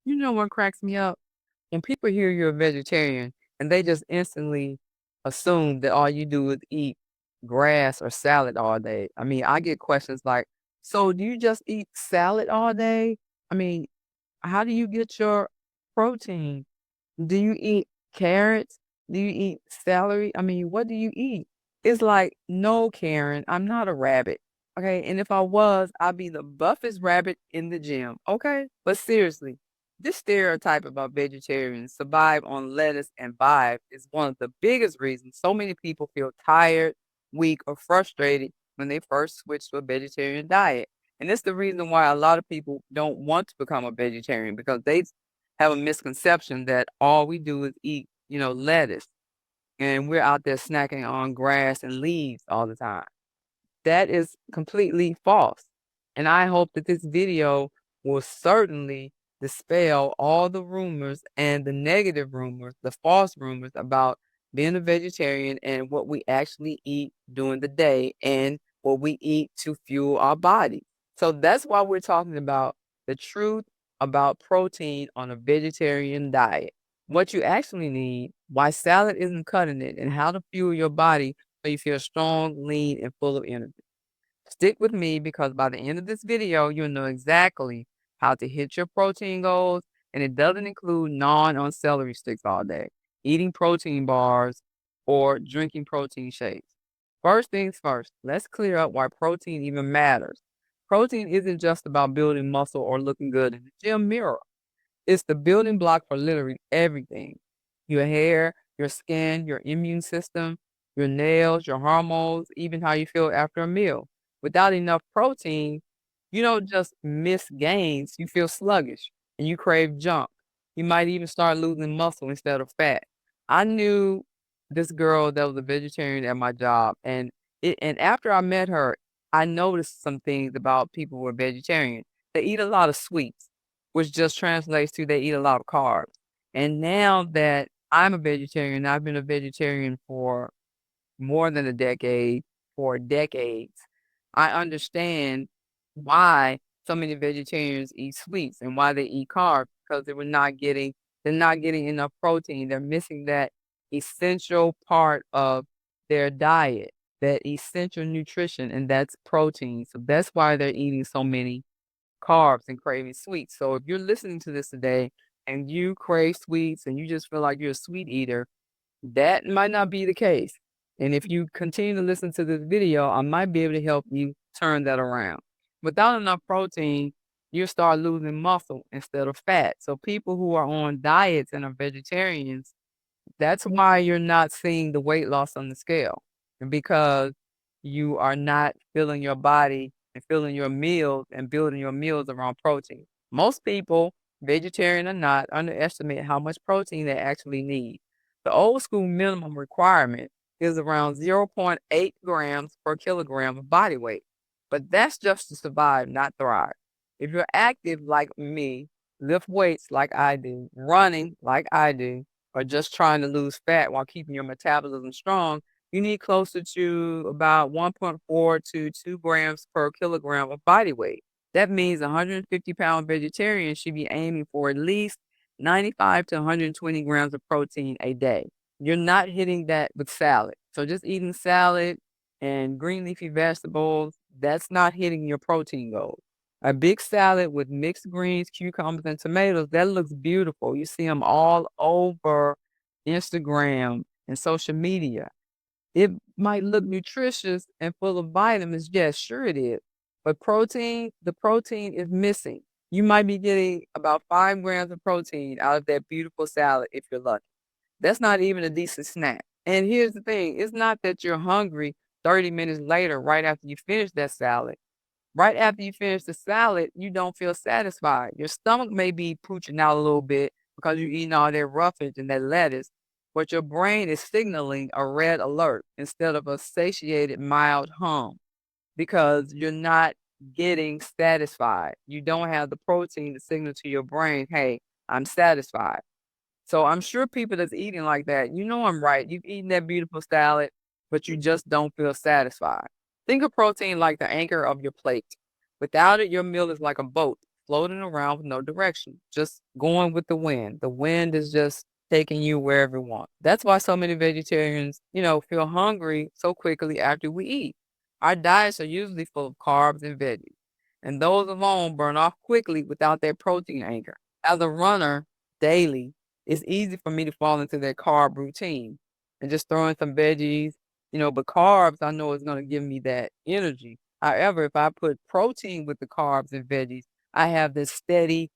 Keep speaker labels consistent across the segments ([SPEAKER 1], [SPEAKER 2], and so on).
[SPEAKER 1] You know what cracks me up? When people hear you're a vegetarian and they just instantly assume that all you do is eat grass or salad all day. I mean, I get questions like, so do you just eat salad all day? I mean, how do you get your protein? Do you eat carrots? Do you eat celery? I mean, what do you eat? It's like, no, Karen, I'm not a rabbit. Okay. And if I was, I'd be the buffest rabbit in the gym. Okay. But seriously, this stereotype about vegetarians survive on lettuce and vibe is one of the biggest reasons so many people feel tired, weak, or frustrated when they first switch to a vegetarian diet. And it's the reason why a lot of people don't want to become a vegetarian because they have a misconception that all we do is eat, lettuce and we're out there snacking on grass and leaves all the time. That is completely false. And I hope that this video will certainly dispel all the rumors and the negative rumors, the false rumors about being a vegetarian and what we actually eat during the day and what we eat to fuel our body. So that's why we're talking about the truth about protein on a vegetarian diet. What you actually need, why salad isn't cutting it, and how to fuel your body so you feel strong, lean, and full of energy. Stick with me because by the end of this video, you'll know exactly how to hit your protein goals, and it doesn't include gnawing on celery sticks all day, eating protein bars, or drinking protein shakes. First things first, let's clear up why protein even matters. Protein isn't just about building muscle or looking good in the gym mirror. It's the building block for literally everything. Your hair, your skin, your immune system, your nails, your hormones, even how you feel after a meal. Without enough protein, you don't just miss gains, you feel sluggish and you crave junk. You might even start losing muscle instead of fat. I knew this girl that was a vegetarian at my job, and after I met her, I noticed some things about people who are vegetarian. They eat a lot of sweets, which just translates to they eat a lot of carbs. And now that I'm a vegetarian, I've been a vegetarian for more than a decade, for decades, I understand why so many vegetarians eat sweets and why they eat carbs because they're not getting enough protein. They're missing that essential part of their diet, that essential nutrition, and that's protein. So that's why they're eating so many carbs and craving sweets. So if you're listening to this today and you crave sweets and you just feel like you're a sweet eater, that might not be the case. And if you continue to listen to this video, I might be able to help you turn that around. Without enough protein, you start losing muscle instead of fat. So people who are on diets and are vegetarians, that's why you're not seeing the weight loss on the scale. And because you are not filling your body and filling your meals and building your meals around protein. Most people, vegetarian or not, underestimate how much protein they actually need. The old school minimum requirement is around zero point 0.8 grams per kilogram of body weight. But that's just to survive, not thrive. If you're active like me, lift weights like I do, running like I do, or just trying to lose fat while keeping your metabolism strong, you need closer to about 1.4 to 2 grams per kilogram of body weight. That means a 150-pound vegetarian should be aiming for at least 95 to 120 grams of protein a day. You're not hitting that with salad. So just eating salad and green leafy vegetables, that's not hitting your protein goal. A big salad with mixed greens, cucumbers, and tomatoes, that looks beautiful. You see them all over Instagram and social media. It might look nutritious and full of vitamins. Yes, sure it is. But the protein is missing. You might be getting about 5 grams of protein out of that beautiful salad if you're lucky. That's not even a decent snack. And here's the thing, it's not that you're hungry 30 minutes later, right after you finish that salad. Right after you finish the salad, you don't feel satisfied. Your stomach may be pooching out a little bit because you're eating all that roughage and that lettuce, but your brain is signaling a red alert instead of a satiated, mild hum because you're not getting satisfied. You don't have the protein to signal to your brain, hey, I'm satisfied. So I'm sure people that's eating like that, you know I'm right. You've eaten that beautiful salad, but you just don't feel satisfied. Think of protein like the anchor of your plate. Without it, your meal is like a boat. floating around with no direction, just going with the wind. The wind is just taking you wherever it wants. That's why so many vegetarians, feel hungry so quickly after we eat. Our diets are usually full of carbs and veggies, and those alone burn off quickly without that protein anchor. As a runner daily, it's easy for me to fall into that carb routine and just throw in some veggies, but carbs I know is going to give me that energy. However, if I put protein with the carbs and veggies, I have this steady,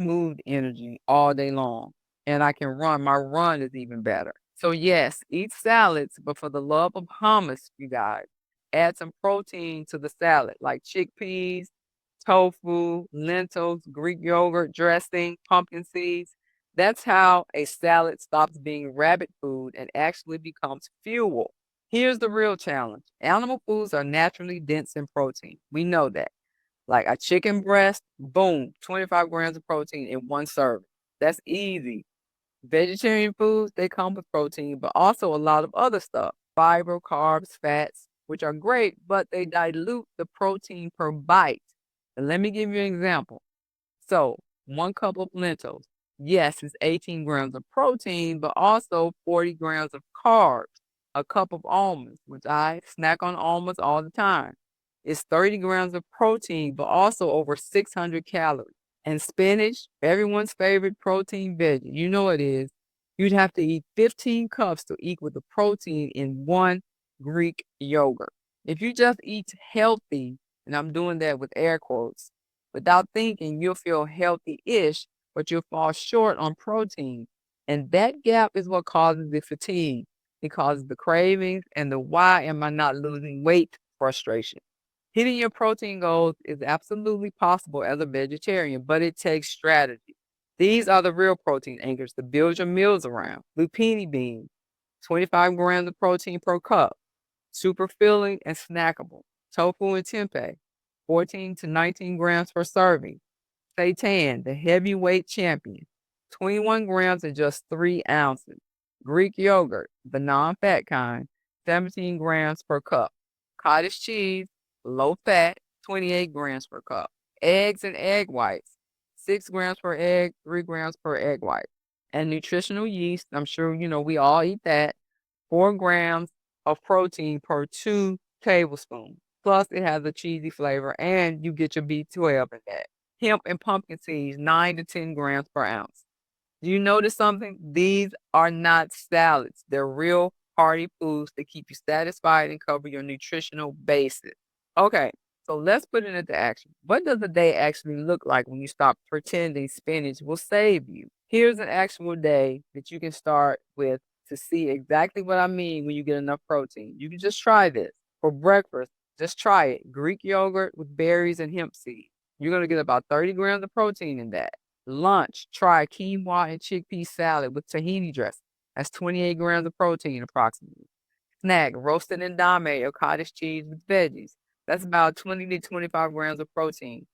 [SPEAKER 1] smooth energy all day long, and I can run. My run is even better. So yes, eat salads, but for the love of hummus, you guys, add some protein to the salad, like chickpeas, tofu, lentils, Greek yogurt, dressing, pumpkin seeds. That's how a salad stops being rabbit food and actually becomes fuel. Here's the real challenge. Animal foods are naturally dense in protein. We know that. Like a chicken breast, boom, 25 grams of protein in one serving. That's easy. Vegetarian foods, they come with protein, but also a lot of other stuff. Fiber, carbs, fats, which are great, but they dilute the protein per bite. And let me give you an example. So, 1 cup of lentils, yes, it's 18 grams of protein, but also 40 grams of carbs. A cup of almonds, which I snack on almonds all the time, is 30 grams of protein, but also over 600 calories. And spinach, everyone's favorite protein veggie, you know it is. You'd have to eat 15 cups to equal the protein in one Greek yogurt. If you just eat healthy, and I'm doing that with air quotes, without thinking, you'll feel healthy-ish, but you'll fall short on protein. And that gap is what causes the fatigue. It causes the cravings and the why am I not losing weight frustration. Hitting your protein goals is absolutely possible as a vegetarian, but it takes strategy. These are the real protein anchors to build your meals around. Lupini beans, 25 grams of protein per cup, super filling and snackable. Tofu and tempeh, 14 to 19 grams per serving. Seitan, the heavyweight champion, 21 grams in just 3 ounces. Greek yogurt, the non-fat kind, 17 grams per cup. Cottage cheese, low fat, 28 grams per cup. Eggs and egg whites, 6 grams per egg, 3 grams per egg white. And nutritional yeast, I'm sure we all eat that, 4 grams of protein per 2 tablespoons. Plus, it has a cheesy flavor, and you get your B12 in that. Hemp and pumpkin seeds, 9 to 10 grams per ounce. Do you notice something? These are not salads. They're real hearty foods that keep you satisfied and cover your nutritional basis. Okay, so let's put it into action. What does a day actually look like when you stop pretending spinach will save you? Here's an actual day that you can start with to see exactly what I mean when you get enough protein. You can just try this. For breakfast, just try it. Greek yogurt with berries and hemp seeds. You're going to get about 30 grams of protein in that. Lunch, try quinoa and chickpea salad with tahini dressing. That's 28 grams of protein approximately. Snack, roasted endame or cottage cheese with veggies. That's about 20 to 25 grams of protein.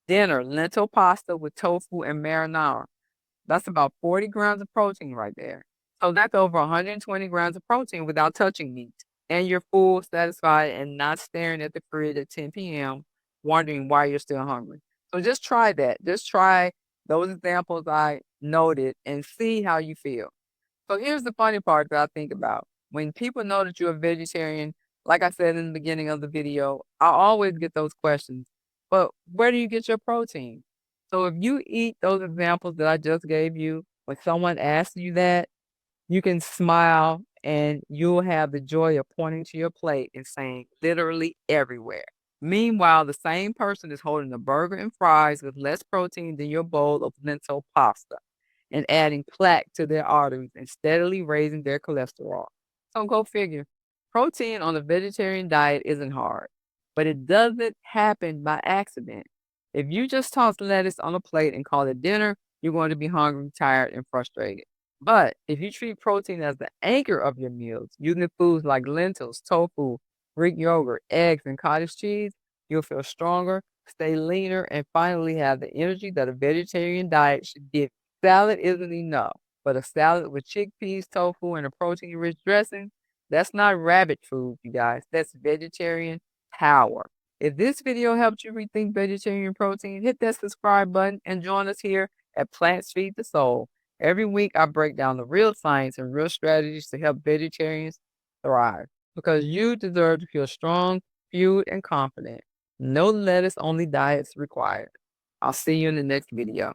[SPEAKER 1] Dinner, lentil pasta with tofu and marinara. That's about 40 grams of protein right there. So that's over 120 grams of protein without touching meat. And you're full, satisfied, and not staring at the fridge at 10 p.m., wondering why you're still hungry. So just try that. Just try those examples I noted and see how you feel. So here's the funny part that I think about. When people know that you're a vegetarian, like I said in the beginning of the video, I always get those questions. But where do you get your protein? So if you eat those examples that I just gave you, when someone asks you that, you can smile and you'll have the joy of pointing to your plate and saying literally everywhere. Meanwhile, the same person is holding a burger and fries with less protein than your bowl of lentil pasta and adding plaque to their arteries and steadily raising their cholesterol. So go figure. Protein on a vegetarian diet isn't hard, but it doesn't happen by accident. If you just toss lettuce on a plate and call it dinner, you're going to be hungry, tired, and frustrated. But if you treat protein as the anchor of your meals, using foods like lentils, tofu, Greek yogurt, eggs, and cottage cheese, you'll feel stronger, stay leaner, and finally have the energy that a vegetarian diet should give. Salad isn't enough, but a salad with chickpeas, tofu, and a protein-rich dressing, that's not rabbit food, you guys. That's vegetarian power. If this video helped you rethink vegetarian protein, hit that subscribe button and join us here at Plants Feed the Soul. Every week, I break down the real science and real strategies to help vegetarians thrive because you deserve to feel strong, fueled, and confident. No lettuce only diets required. I'll see you in the next video.